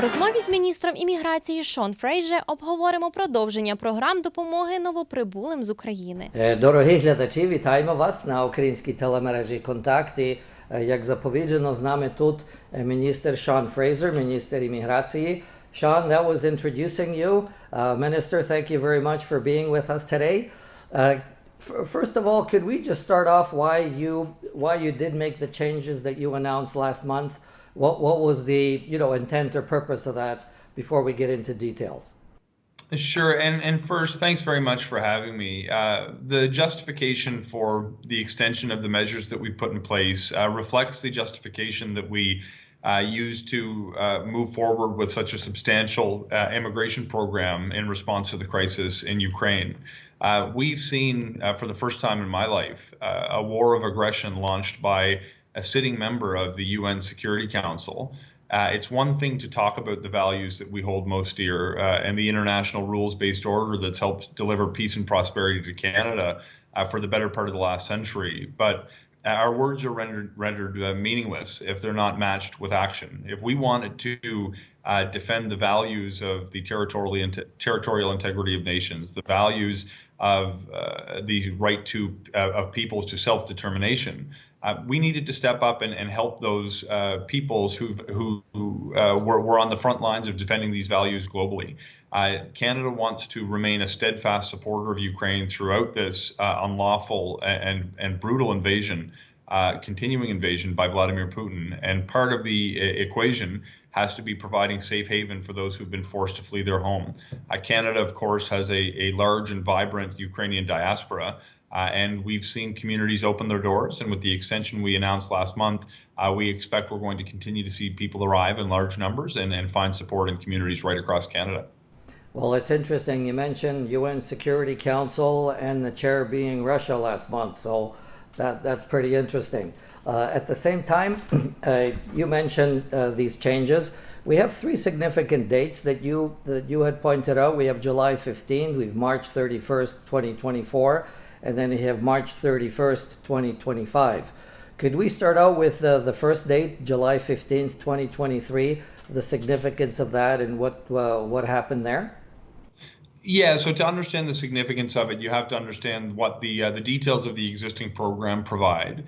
розмові з міністром імміграції Шон Фрейже обговоримо продовження програм допомоги новоприбулим з України. Дорогі глядачі, вітаємо вас на українській телемережі «Контакт». І, як заповіджено, з нами тут міністр Sean Fraser, міністр імміграції. Sean, that was introducing you. Minister, thank you very much for being with us today. First of all, could we just start off why you did make the changes that you announced last month? What was the intent or purpose of that before we get into details? Sure, and first, thanks very much for having me. The justification for the extension of the measures that we put in place reflects the justification that we used to move forward with such a substantial immigration program in response to the crisis in Ukraine. We've seen, for the first time in my life, a war of aggression launched by a sitting member of the UN Security Council. It's one thing to talk about the values that we hold most dear and the international rules-based order that's helped deliver peace and prosperity to Canada for the better part of the last century. But our words are rendered meaningless if they're not matched with action. If we wanted to defend the values of the territorial integrity of nations, the values of the right of peoples to self-determination, we needed to step up and help those peoples who were on the front lines of defending these values globally. Canada wants to remain a steadfast supporter of Ukraine throughout this unlawful and brutal invasion, continuing invasion by Vladimir Putin. And part of the equation has to be providing safe haven for those who've been forced to flee their home. Canada, of course, has a large and vibrant Ukrainian diaspora. And we've seen communities open their doors, and with the extension we announced last month, we expect we're going to continue to see people arrive in large numbers and find support in communities right across Canada. Well, it's interesting. You mentioned UN Security Council and the chair being Russia last month, so that's pretty interesting. At the same time, you mentioned these changes. We have three significant dates that you had pointed out. We have July 15th, we have March 31st, 2024, and then we have March 31st, 2025. Could we start out with the first date, July 15th, 2023, the significance of that and what happened there? Yeah, so to understand the significance of it, you have to understand what the details of the existing program provide.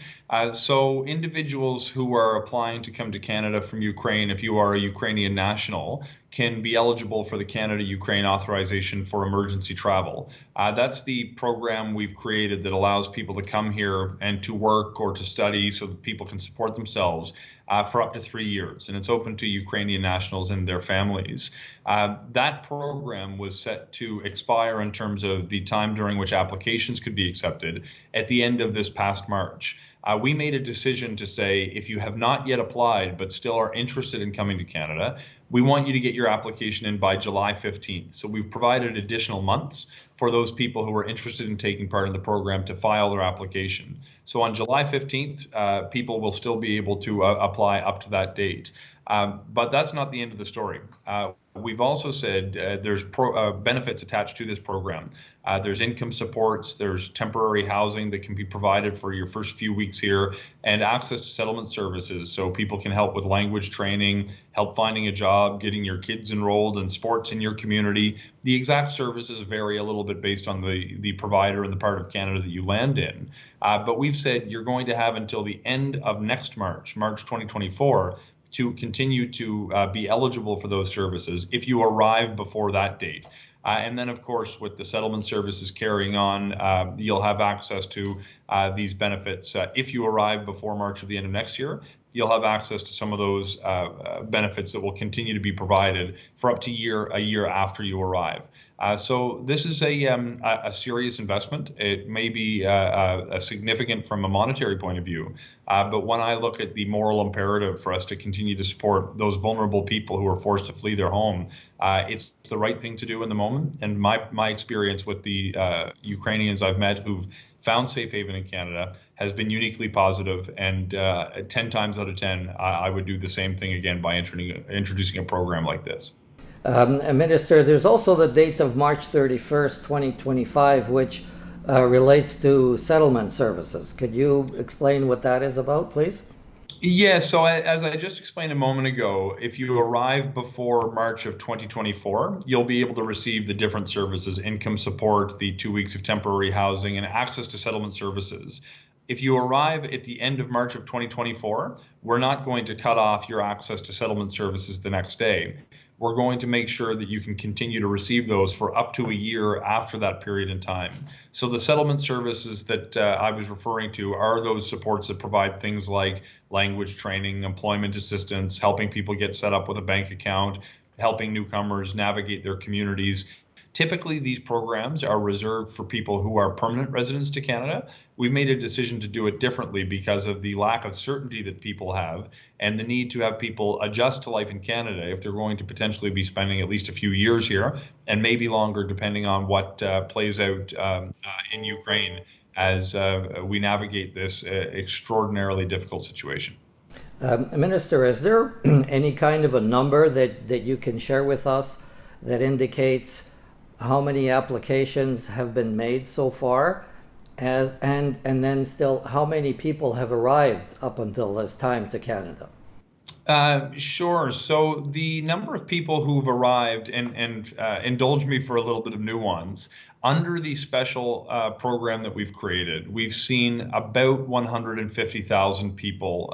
So individuals who are applying to come to Canada from Ukraine, if you are a Ukrainian national, can be eligible for the Canada-Ukraine authorization for emergency travel. That's the program we've created that allows people to come here and to work or to study so that people can support themselves for up to 3 years. And it's open to Ukrainian nationals and their families. That program was set to expire in terms of the time during which applications could be accepted at the end of this past March. We made a decision to say, if you have not yet applied but still are interested in coming to Canada, we want you to get your application in by July 15th. So we've provided additional months for those people who are interested in taking part in the program to file their application. So on July 15th, people will still be able to apply up to that date. But that's not the end of the story. We've also said there's benefits attached to this program. There's income supports, there's temporary housing that can be provided for your first few weeks here, and access to settlement services so people can help with language training, help finding a job, getting your kids enrolled in sports in your community. The exact services vary a little bit based on the provider and the part of Canada that you land in. But we've said you're going to have until the end of next March, March 2024, to continue to be eligible for those services if you arrive before that date. And then, of course, with the settlement services carrying on, you'll have access to these benefits. If you arrive before March of the end of next year, you'll have access to some of those benefits that will continue to be provided for up to a year after you arrive. So this is a serious investment. It may be significant from a monetary point of view, but when I look at the moral imperative for us to continue to support those vulnerable people who are forced to flee their home, it's the right thing to do in the moment. And my experience with the Ukrainians I've met who've found safe haven in Canada has been uniquely positive, and 10 times out of 10, I would do the same thing again by introducing a program like this. Minister, there's also the date of March 31st, 2025, which relates to settlement services. Could you explain what that is about, please? Yeah, so as I just explained a moment ago, if you arrive before March of 2024, you'll be able to receive the different services, income support, the 2 weeks of temporary housing, and access to settlement services. If you arrive at the end of March of 2024, we're not going to cut off your access to settlement services the next day. We're going to make sure that you can continue to receive those for up to a year after that period in time. So the settlement services that I was referring to are those supports that provide things like language training, employment assistance, helping people get set up with a bank account, helping newcomers navigate their communities. Typically, these programs are reserved for people who are permanent residents to Canada. We've made a decision to do it differently because of the lack of certainty that people have and the need to have people adjust to life in Canada if they're going to potentially be spending at least a few years here and maybe longer depending on what plays out in Ukraine as we navigate this extraordinarily difficult situation. Minister, is there any kind of a number that you can share with us that indicates how many applications have been made so far, and then still how many people have arrived up until this time to Canada? Sure. So the number of people who've arrived, and indulge me for a little bit of nuance, under the special program that we've created, we've seen about 150,000 people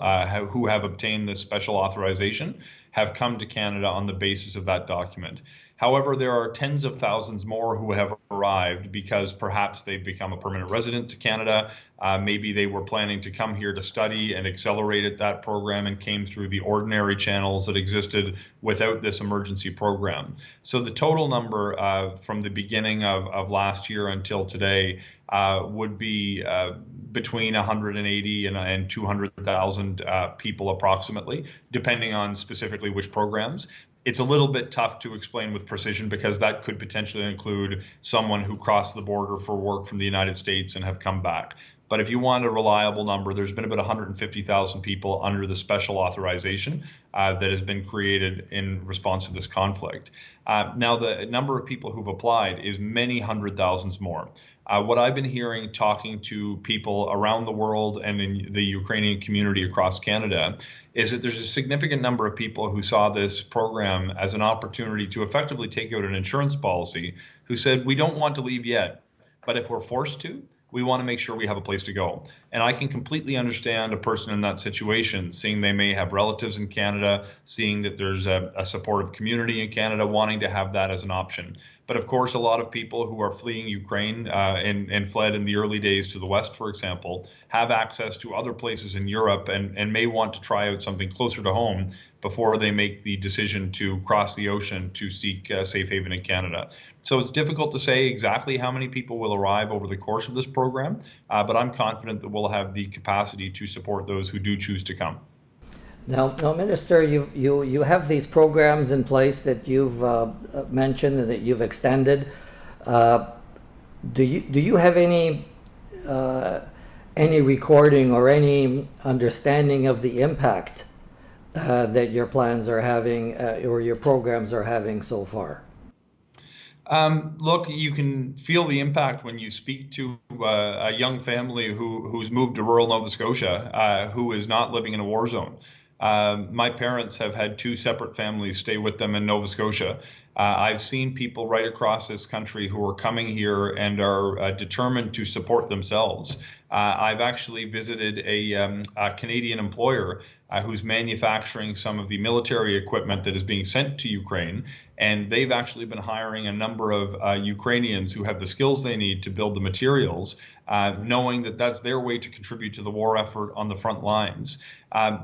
who have obtained this special authorization have come to Canada on the basis of that document. However, there are tens of thousands more who have arrived because perhaps they've become a permanent resident to Canada. Maybe they were planning to come here to study and accelerated that program and came through the ordinary channels that existed without this emergency program. So the total number from the beginning of last year until today would be between 180 and 200,000 people approximately, depending on specifically which programs. It's a little bit tough to explain with precision because that could potentially include someone who crossed the border for work from the United States and have come back. But if you want a reliable number, there's been about 150,000 people under the special authorization that has been created in response to this conflict. Now, the number of people who've applied is many hundred thousands more. What I've been hearing talking to people around the world and in the Ukrainian community across Canada is that there's a significant number of people who saw this program as an opportunity to effectively take out an insurance policy who said, we don't want to leave yet, but if we're forced to, we want to make sure we have a place to go. And I can completely understand a person in that situation, seeing they may have relatives in Canada, seeing that there's a supportive community in Canada, wanting to have that as an option. But of course, a lot of people who are fleeing Ukraine and fled in the early days to the West, for example, have access to other places in Europe and may want to try out something closer to home before they make the decision to cross the ocean to seek safe haven in Canada. So it's difficult to say exactly how many people will arrive over the course of this program, but I'm confident that we'll have the capacity to support those who do choose to come. Now, Minister, you have these programs in place that you've mentioned and that you've extended. Do you have any recording or any understanding of the impact that your plans are having or your programs are having so far? Look, you can feel the impact when you speak to a young family who's moved to rural Nova Scotia, who is not living in a war zone. My parents have had two separate families stay with them in Nova Scotia. I've seen people right across this country who are coming here and are determined to support themselves. I've actually visited a Canadian employer who's manufacturing some of the military equipment that is being sent to Ukraine. And they've actually been hiring a number of Ukrainians who have the skills they need to build the materials, knowing that that's their way to contribute to the war effort on the front lines.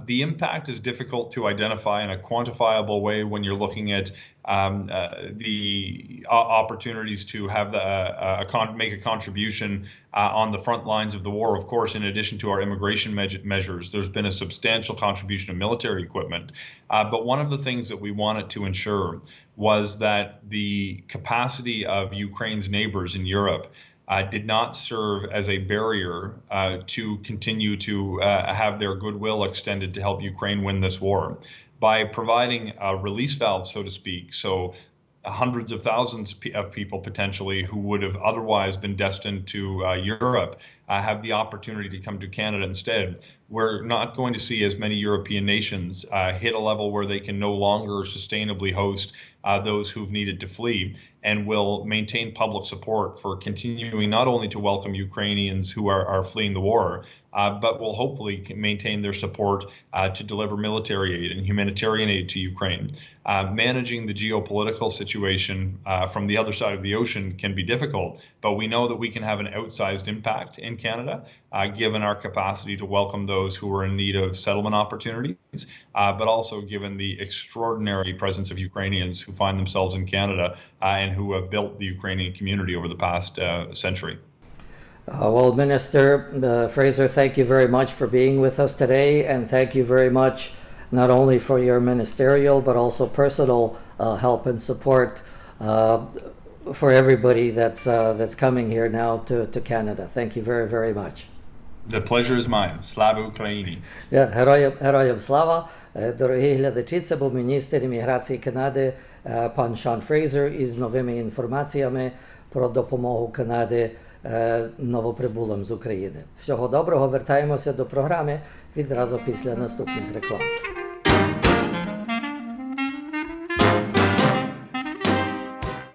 The impact is difficult to identify in a quantifiable way when you're looking at the opportunities to have make a contribution on the front lines of the war. Of course, in addition to our immigration measures, there's been a substantial contribution of military equipment. But one of the things that we wanted to ensure was that the capacity of Ukraine's neighbors in Europe did not serve as a barrier to continue to have their goodwill extended to help Ukraine win this war. By providing a release valve, so to speak, so hundreds of thousands of people potentially who would have otherwise been destined to Europe have the opportunity to come to Canada instead. We're not going to see as many European nations hit a level where they can no longer sustainably host those who've needed to flee, and will maintain public support for continuing not only to welcome Ukrainians who are fleeing the war, but will hopefully maintain their support to deliver military aid and humanitarian aid to Ukraine. Managing the geopolitical situation from the other side of the ocean can be difficult, but we know that we can have an outsized impact in Canada, given our capacity to welcome those who are in need of settlement opportunities, but also given the extraordinary presence of Ukrainians who find themselves in Canada and who have built the Ukrainian community over the past century. Well, Minister Fraser, thank you very much for being with us today, and thank you very much not only for your ministerial but also personal help and support for everybody that's coming here now to Canada. Thank you very, very much. The pleasure is mine. Slava Ukraini. Героям слава. Дорогі глядачі, це був міністр імміграції Канади пан Шон Фрейзер із новими інформаціями про допомогу Канади новоприбулим з України. Всього доброго, вертаємося до програми відразу після наступних реклам.